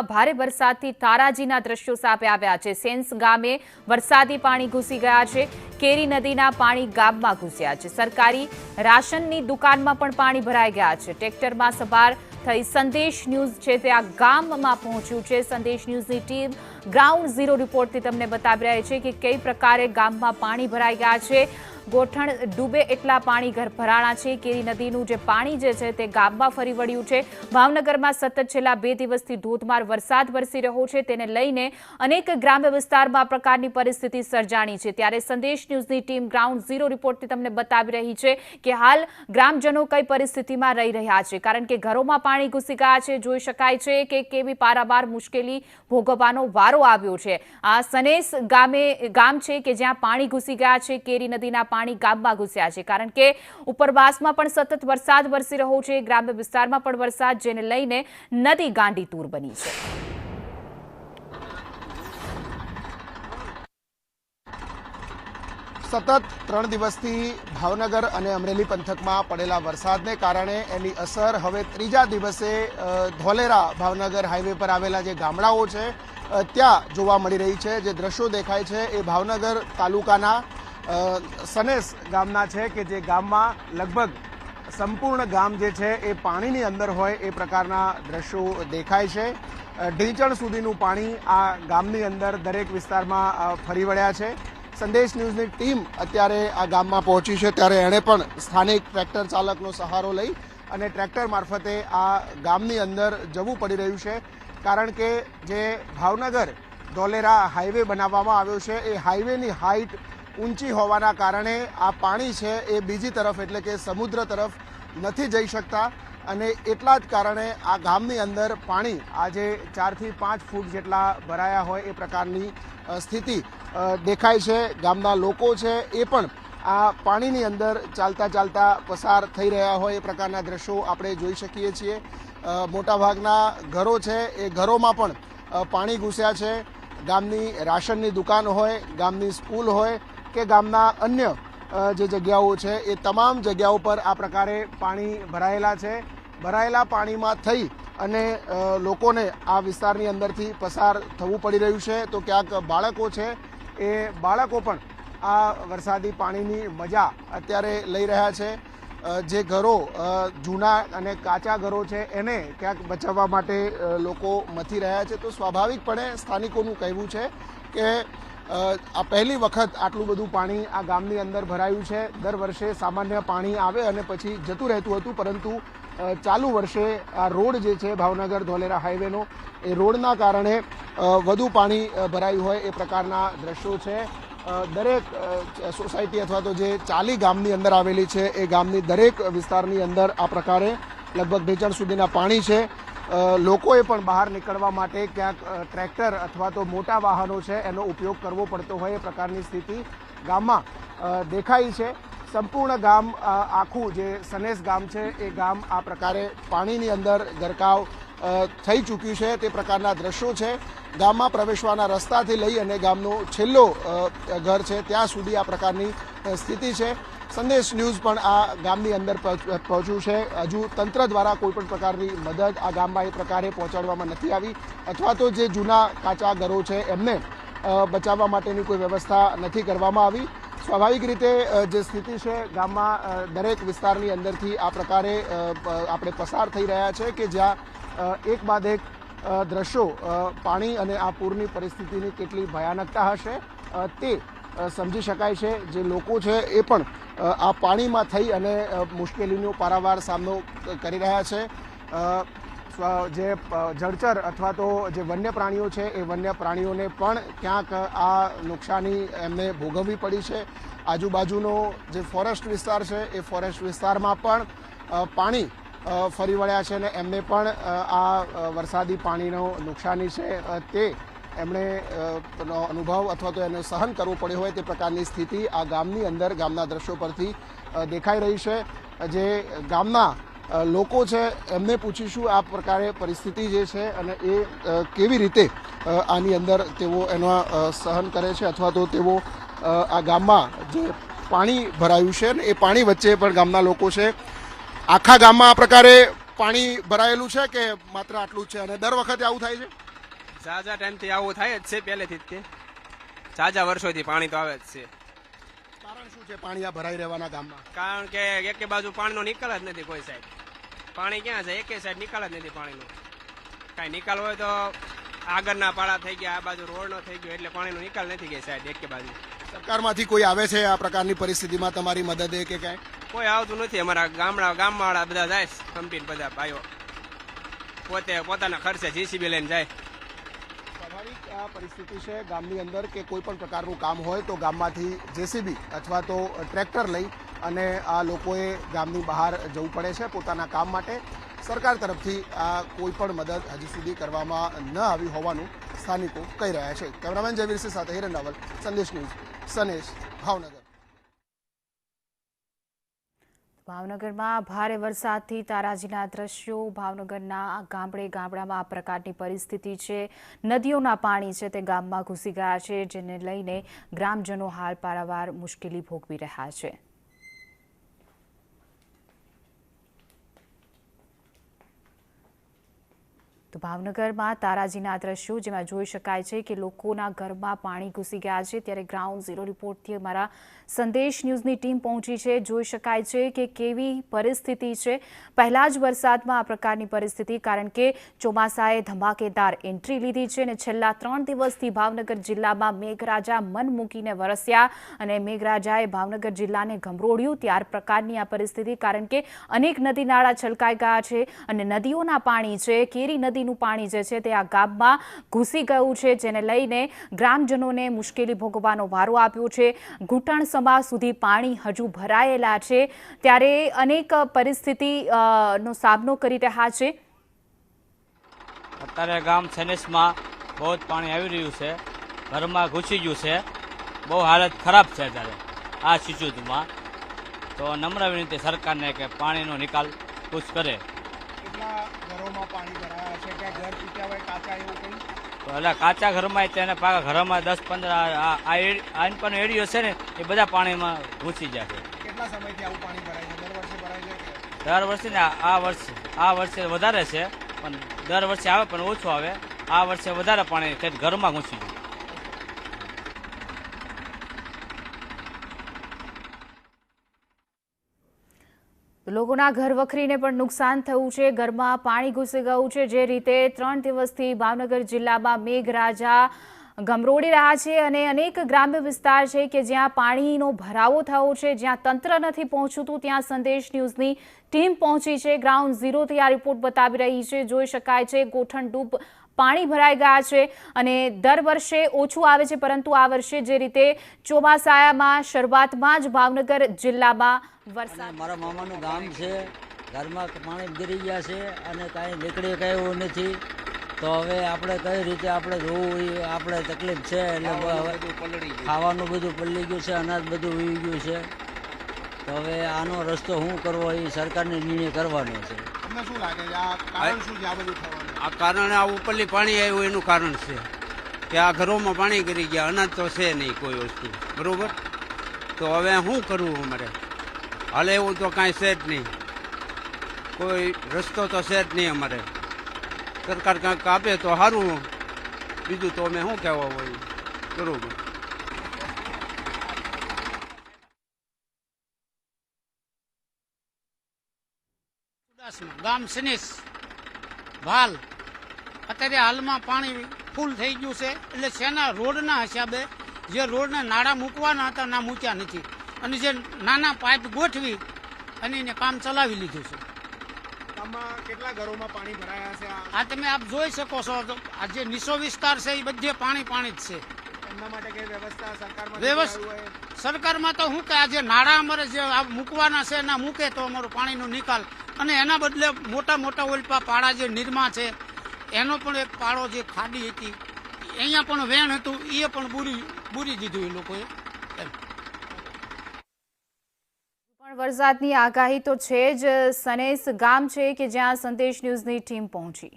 ભારે વરસાદથી તારાજીના દ્રશ્યો સામે આવ્યા છે। સેન્સ ગામે વરસાદી પાણી ઘૂસી ગયા છે। કેરી નદીના પાણી ગામમાં ઘૂસ્યા છે। સરકારી રાશનની દુકાનમાં પણ પાણી ભરાઈ ગયા છે। ટ્રેક્ટરમાં સવાર થઈ સંદેશ ન્યૂઝ છે તે આ ગામમાં પહોંચ્યું છે। સંદેશ ન્યૂઝની ટીમ ગ્રાઉન્ડ ઝીરો રિપોર્ટથી તમને બતાવી રહી છે કે કઈ પ્રકારે ગામમાં પાણી ભરાઈ ગયા છે। ગોઠણ ડૂબે એટલા પાણી ભરાણા છે। કેરી નદીનું જે પાણી છે તે ગામમાં ફરી વળ્યું છે। ભાવનગરમાં સતત છેલ્લા 2 દિવસથી ધોધમાર વરસાદ વરસી રહ્યો છે, તેને લઈને અનેક ગ્રામ્ય વિસ્તારમાં આ પ્રકારની પરિસ્થિતિ સર્જાણી છે। ત્યારે સંદેશ ન્યૂઝની ટીમ ગ્રાઉન્ડ ઝીરો રિપોર્ટથી તમને બતાવી રહી છે કે હાલ ગ્રામજનો કઈ પરિસ્થિતિમાં રહી રહ્યા છે, કારણ કે ઘરોમાં પાણી ઘૂસી ગયા છે। જોઈ શકાય છે કે કેવી પારાવાર મુશ્કેલી ભોગવવાનો વારો આવ્યો છે। આ સનેસ ગામ છે કે જ્યાં પાણી ઘૂસી ગયા છે। કેરી નદીના પાણી ગામમાં ઘૂસ્યા છે, કારણ કે ઉપરવાસમાં પણ સતત વરસાદ વરસી રહ્યો છે। ગ્રામ્ય વિસ્તારમાં પણ વરસાદ, જેને લઈને નદી ગાંડીતુર બની છે। સતત 3 દિવસથી ભાવનગર અને અમરેલી પંથકમાં પડેલા વરસાદને કારણે એની અસર હવે ત્રીજા દિવસે ધોલેરા ભાવનગર હાઈવે પર આવેલા જે ગામડાઓ છે ત્યાં જોવા મળી રહી છે। જે દ્રશ્યો દેખાય છે એ ભાવનગર તાલુકાના સનેસ ગામના છે કે જે ગામમાં લગભગ સંપૂર્ણ ગામ જે છે એ પાણીની અંદર હોય એ પ્રકારના દ્રશ્યો દેખાય છે। ઢીંચણ સુધીનું પાણી આ ગામની અંદર દરેક વિસ્તારમાં ફરી વળ્યા છે। સંદેશ ન્યૂઝની ટીમ અત્યારે આ ગામમાં પહોંચી છે, ત્યારે એણે પણ સ્થાનિક ટ્રેક્ટર ચાલકનો સહારો લઈ અને ટ્રેક્ટર મારફતે આ ગામની અંદર જવું પડી રહ્યું છે, કારણ કે જે ભાવનગર ધોલેરા હાઈવે બનાવવામાં આવ્યો છે એ હાઈવેની હાઈટ ઊંચી હોવાના કારણે આ પાણી છે એ બીજી તરફ એટલે કે સમુદ્ર તરફ નથી જઈ શકતા, અને એટલા જ કારણે આ ગામની અંદર પાણી આજે 4 થી 5 ફૂટ જેટલા ભરાયા હોય એ પ્રકારની સ્થિતિ દેખાય છે। ગામના લોકો છે એ પણ આ પાણીની અંદર ચાલતા ચાલતા પસાર થઈ રહ્યા હોય એ પ્રકારના દ્રશ્યો આપણે જોઈ શકીએ છીએ। મોટાભાગના ઘરો છે એ ઘરોમાં પણ પાણી ઘૂસ્યા છે। ગામની રાશનની દુકાન હોય, ગામની સ્કૂલ હોય કે ગામના અન્ય જે જગ્યાઓ છે એ તમામ જગ્યાઓ પર આ પ્રકારે પાણી ભરાયેલા છે। ભરાયેલા પાણીમાં થઈ અને લોકોને આ વિસ્તારની અંદરથી પસાર થવું પડી રહ્યું છે। તો ક્યાંક બાળકો છે એ બાળકો પણ આ વરસાદી પાણીની મજા અત્યારે લઈ રહ્યા છે। જે ઘરો જૂના અને કાચા ઘરો છે એને ક્યાંક બચાવવા માટે લોકો મથી રહ્યા છે। તો સ્વાભાવિકપણે સ્થાનિકોનું કહેવું છે કે આ પહેલી વખત આટલું બધું પાણી આ ગામની અંદર ભરાયું છે। દર વર્ષે સામાન્ય પાણી આવે અને પછી જતું રહેતું હતું, પરંતુ ચાલુ વર્ષે આ રોડ જે છે ભાવનગર ધોલેરા હાઈવેનો એ રોડના કારણે વધુ પાણી ભરાયું હોય એ પ્રકારના દ્રશ્યો છે। દરેક સોસાયટી અથવા તો જે ચાલી ગામની અંદર આવેલી છે એ ગામની દરેક વિસ્તારની અંદર આ પ્રકારે લગભગ ઢીંચણ સુધીના પાણી છે। લોકોએ પણ બહાર નીકળવા માટે ક્યાંક ટ્રેક્ટર અથવા તો મોટા વાહનો છે એનો ઉપયોગ કરવો પડતો હોય એ પ્રકારની સ્થિતિ ગામમાં દેખાઈ છે। સંપૂર્ણ ગામ આખું જે સનેસ ગામ છે એ ગામ આ પ્રકારે પાણીની અંદર ગરકાવ થઈ ચૂક્યું છે તે પ્રકારના દ્રશ્યો છે। ગામમાં પ્રવેશવાના રસ્તાથી લઈ અને ગામનો છેલ્લો ઘર છે ત્યાં સુધી આ પ્રકારની સ્થિતિ છે। સંદેશ ન્યૂઝ પણ આ ગામની અંદર પહોંચ્યું છે। હજુ તંત્ર દ્વારા કોઈપણ પ્રકારની મદદ આ ગામમાં એ પ્રકારે પહોંચાડવામાં નથી આવી, અથવા તો જે જૂના કાચા ઘરો છે એમને બચાવવા માટેની કોઈ વ્યવસ્થા નથી કરવામાં આવી। સ્વાભાવિક રીતે જે સ્થિતિ છે ગામમાં દરેક વિસ્તારની અંદરથી આ પ્રકારે આપણે પસાર થઈ રહ્યા છે કે જ્યાં એક બાદ એક દ્રશ્યો પાણી અને આ પૂરની પરિસ્થિતિની કેટલી ભયાનકતા હશે તે સમજી શકાય છે। જે લોકો છે એ પણ આ પાણીમાં થઈ અને મુશ્કેલીનો પારાવાર સામનો કરી રહ્યા છે। જે જળચર અથવા તો જે વન્ય પ્રાણીઓ છે એ વન્ય પ્રાણીઓને પણ ક્યાંક આ નુકસાની એમને ભોગવવી પડી છે। આજુબાજુનો જે ફોરેસ્ટ વિસ્તાર છે એ ફોરેસ્ટ વિસ્તારમાં પણ પાણી ફરી વળ્યા છે અને એમને પણ આ વરસાદી પાણીનો નુકસાની છે તે એમણે અનુભવ અથવા તો એને સહન કરવું પડ્યું હોય તે પ્રકારની સ્થિતિ આ ગામની અંદર ગામના દ્રશ્યો પરથી દેખાઈ રહી છે। જે ગામના લોકો છે એમને પૂછીશું આ પ્રકારે પરિસ્થિતિ જે છે અને એ કેવી રીતે આની અંદર તેઓ એનો સહન કરે છે, અથવા તો તેઓ આ ગામમાં જે પાણી ભરાયું છે ને એ પાણી વચ્ચે પણ ગામના લોકો છે। આખા ગામમાં આ પ્રકારે પાણી ભરાયેલું છે કે માત્ર આટલું જ છે અને દર વખતે આવું થાય છે? ઝાઝા ટાઈમથી આવું થાય જ છે, પહેલેથી જ તે ઝાઝા વર્ષોથી પાણી તો આવે જ છે. કારણ શું છે પાણી આ ભરાઈ રહેવાના ગામમાં? કારણ કે એકે બાજુ પાણીનો નિકાલ જ નથી કોઈ સાઈડ. પાણી ક્યાં છે? એકે સાઈડ નિકાલ જ નથી પાણીનો. કાંઈ નિકાલ હોય તો આગળના પાળા થઈ ગયા, આ બાજુ રોડનો થઈ ગયો, એટલે પાણીનો નિકાલ નથી ગઈ સાઈડ એકે બાજુ. સરકારમાંથી કોઈ આવે છે આ પ્રકારની પરિસ્થિતિમાં તમારી મદદે કે કાંઈ? કોઈ આવતું નથી. અમારા ગામવાળા બધા જાય કંપની, બધા ભાઈઓ પોતે પોતાના ખર્ચે જીસીબી લઈને જાય. સ્વાભાવિક આ પરિસ્થિતિ છે ગામની અંદર કે કોઈ પણ પ્રકારનું કામ હોય તો ગામમાંથી જેસીબી અથવા તો ટ્રેક્ટર લઈ અને આ લોકોએ ગામની બહાર જવું પડે છે પોતાના કામ માટે. સરકાર તરફથી આ કોઈ પણ મદદ હજી સુધી કરવામાં ન આવી હોવાનું સ્થાનિકો કહી રહ્યા છે. કેમેરામેન જયવીરસિંહ સાથે હિરેન રાવલ, સંદેશ ન્યૂઝ, સનેશ, ભાવનગર. ભાવનગરમાં ભારે વરસાદથી તારાજીના દ્રશ્યો. ભાવનગરના ગામડામાં આ પ્રકારની પરિસ્થિતિ છે. નદીઓના પાણી છે તે ગામમાં ઘૂસી ગયા છે, જેને લઈને ગ્રામજનો હાલ પારાવાર મુશ્કેલી ભોગવી રહ્યા છે. તો ભાવનગરમાં તારાજીના દ્રશ્યો જેમાં જોઈ શકાય છે કે લોકોના ઘરમાં પાણી ઘૂસી ગયા છે. ત્યારે ગ્રાઉન્ડ ઝીરો રિપોર્ટથી અમારા સંદેશ ન્યૂઝની ટીમ પહોંચી છે. જોઈ શકાય છે કે કેવી પરિસ્થિતિ છે. પહેલા જ વરસાદમાં આ પ્રકારની પરિસ્થિતિ, કારણ કે ચોમાસાએ ધમાકેદાર એન્ટ્રી લીધી છે અને છેલ્લા 3 દિવસથી ભાવનગર જિલ્લામાં મેઘરાજા મન મૂકીને વરસ્યા અને મેઘરાજાએ ભાવનગર જિલ્લાને ગમરોડ્યું. ત્યાર પ્રકારની આ પરિસ્થિતિ, કારણ કે અનેક નદી નાળા છલકાઈ ગયા છે અને નદીઓના પાણી છે, કેરી નદી પાણી જે છે તે આ ગામમાં ઘૂસી ગયું છે, જેને લઈને ગ્રામજનોને મુશ્કેલી ભોગવવાનો વારો આપ્યો છે. ઘૂંટણ સમા સુધી પાણી હજુ ભરાયેલા છે. ત્યારે અનેક પરિસ્થિતિનો સામનો કરી રહ્યા છે. અત્યારે ગામ સનેશમાં બહુ જ પાણી આવી રહ્યું છે, ઘરમાં ઘૂસી ગયું છે, બહુ હાલત ખરાબ છે અત્યારે આ સિચ્યુએશનમાં. તો નમ્ર વિનંતી સરકારને કે પાણીનો નિકાલ કુછ કરે. ઘરોમાં પાણી ભરાયા છે કે ઘર તૂટ્યા હોય કાચા એવું કંઈ? તો એટલે કાચા ઘરમાં તેને પાકા ઘરમાં 10-15 આઈન પણ એરિયો છે ને એ બધા પાણીમાં ઘૂસી જાય છે. કેટલા સમયથી આવું પાણી ભરાય છે? દર વર્ષે ભરાય છે? દર વર્ષે ને આ વર્ષે વધારે છે, પણ દર વર્ષે આવે પણ ઓછું આવે. આ વર્ષે વધારે પાણી ઘરમાં ઘૂસી ગયું. લોકોના ઘર વખરીને પણ નુકસાન થયું છે. ઘરમાં પાણી ઘૂસી ગયું છે. જે રીતે 3 દિવસથી ભાવનગર જિલ્લામાં મેઘરાજા ગમરોડી રહ્યા છે અને અનેક ગ્રામ્ય વિસ્તાર છે કે જ્યાં પાણીનો ભરાવો થયો છે, જ્યાં તંત્ર નથી પહોંચતું, ત્યાં સંદેશ ન્યૂઝની ટીમ પહોંચી છે. ગ્રાઉન્ડ ઝીરોથી આ રિપોર્ટ બતાવી રહી છે. જોઈ શકાય છે ગોઠણ ડૂબ પાણી ભરાઈ ગયા છે અને દર વર્ષે ઓછું આવે છે, પરંતુ આ વર્ષે જે રીતે ચોમાસામાં શરૂઆતમાં જ ભાવનગર જિલ્લામાં વરસાદ. મારા મામાનું ગામ છે, ઘરમાં પાણી ગરી ગયા છે અને કાંઈ નીકળી કાંઈ એવું નથી. તો હવે આપણે કઈ રીતે આપણે જોવું એ આપણે તકલીફ છે. એટલે ખાવાનું બધું પલળી ગયું છે, અનાજ બધું ઉઈ ગયું છે. તો હવે આનો રસ્તો શું કરવો એ સરકારને નિર્ણય કરવાનો છે. તમને શું લાગે છે આ કારણ શું છે આ બધું થવાનું? આ કારણ આ ઉપરથી પાણી આવ્યું એનું કારણ છે કે આ ઘરોમાં પાણી ગરી ગયા, અનાજ તો છે નહીં કોઈ વસ્તુ, બરોબર. તો હવે શું કરવું અમારે? હાલે એવું તો કાંઈ છે જ નહીં, કોઈ રસ્તો તો છે જ નહીં અમારે. સરકાર કાંઈક આપે તો સારું, બીજું તો અમે શું કહેવા હોય, બરોબર. ગામ સનેશ ભાલ અત્યારે હાલમાં પાણી ફૂલ થઈ ગયું છે. એટલે શેના રોડના હિસાબે જે રોડના નાળા મૂકવાના હતા ના મૂક્યા નથી અને જે નાના પાઇપ ગોઠવી અને એને કામ ચલાવી લીધું છે. ગામમાં કેટલા ઘરોમાં પાણી ભરાયા છે? આ તમે આપ જોઈ શકો છો. આ જે નીચો વિસ્તાર છે એ બધે પાણી જ છે. એમના માટે કઈ વ્યવસ્થા વ્યવસ્થા સરકારમાં તો શું કે આ જે નાળા અમારે જે મૂકવાના છે ના મૂકે તો અમારો પાણીનો નિકાલ, અને એના બદલે મોટા મોટા ઓલપા પાડા જે નિર્મા છે એનો પણ એક પાડો જે ખાડી હતી અહીંયા પણ વેણ હતું એ પણ બુરી દીધું એ લોકોએ. પણ વરસાદની આગાહી તો છે જ. સનેસ ગામ છે કે જ્યાં સંદેશ ન્યૂઝની ટીમ પહોંચી.